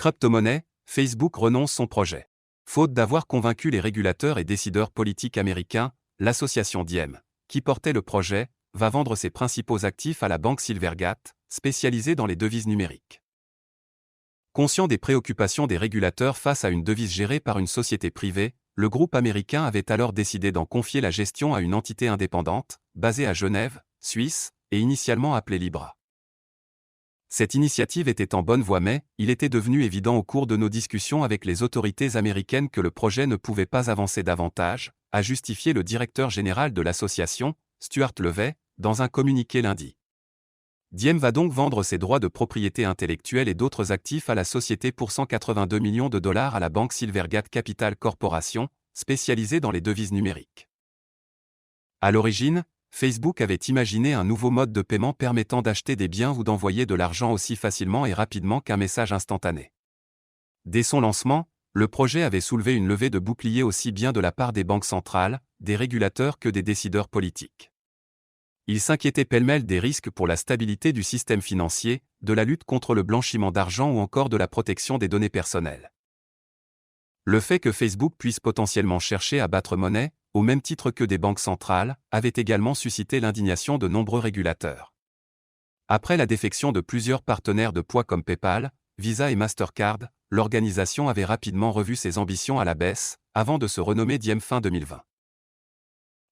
Crypto-monnaie, Facebook renonce son projet. Faute d'avoir convaincu les régulateurs et décideurs politiques américains, l'association Diem, qui portait le projet, va vendre ses principaux actifs à la banque Silvergate, spécialisée dans les devises numériques. Conscient des préoccupations des régulateurs face à une devise gérée par une société privée, le groupe américain avait alors décidé d'en confier la gestion à une entité indépendante, basée à Genève, Suisse, et initialement appelée Libra. Cette initiative était en bonne voie mais, il était devenu évident au cours de nos discussions avec les autorités américaines que le projet ne pouvait pas avancer davantage, a justifié le directeur général de l'association, Stuart Levey, dans un communiqué lundi. Diem va donc vendre ses droits de propriété intellectuelle et d'autres actifs à la société pour 182 millions de dollars à la banque Silvergate Capital Corporation, spécialisée dans les devises numériques. À l'origine, Facebook avait imaginé un nouveau mode de paiement permettant d'acheter des biens ou d'envoyer de l'argent aussi facilement et rapidement qu'un message instantané. Dès son lancement, le projet avait soulevé une levée de boucliers aussi bien de la part des banques centrales, des régulateurs que des décideurs politiques. Il s'inquiétait pêle-mêle des risques pour la stabilité du système financier, de la lutte contre le blanchiment d'argent ou encore de la protection des données personnelles. Le fait que Facebook puisse potentiellement chercher à battre monnaie, au même titre que des banques centrales, avait également suscité l'indignation de nombreux régulateurs. Après la défection de plusieurs partenaires de poids comme PayPal, Visa et Mastercard, l'organisation avait rapidement revu ses ambitions à la baisse, avant de se renommer Diem fin 2020.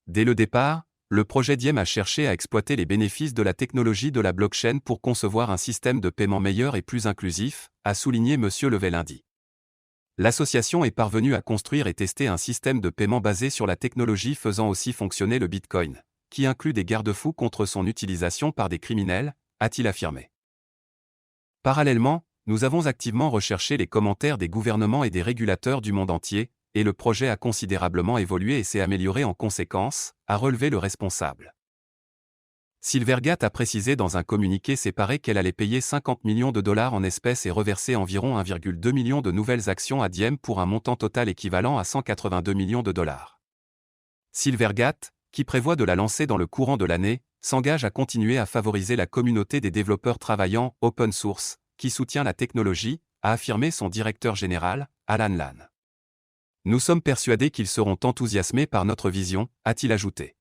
Dès le départ, le projet Diem a cherché à exploiter les bénéfices de la technologie de la blockchain pour concevoir un système de paiement meilleur et plus inclusif, a souligné M. Levey lundi. L'association est parvenue à construire et tester un système de paiement basé sur la technologie faisant aussi fonctionner le Bitcoin, qui inclut des garde-fous contre son utilisation par des criminels, a-t-il affirmé. Parallèlement, nous avons activement recherché les commentaires des gouvernements et des régulateurs du monde entier, et le projet a considérablement évolué et s'est amélioré en conséquence, a relevé le responsable. Silvergate a précisé dans un communiqué séparé qu'elle allait payer 50 millions de dollars en espèces et reverser environ 1,2 million de nouvelles actions à Diem pour un montant total équivalent à 182 millions de dollars. Silvergate, qui prévoit de la lancer dans le courant de l'année, s'engage à continuer à favoriser la communauté des développeurs travaillant open source, qui soutient la technologie, a affirmé son directeur général, Alan Lane. Nous sommes persuadés qu'ils seront enthousiasmés par notre vision, a-t-il ajouté.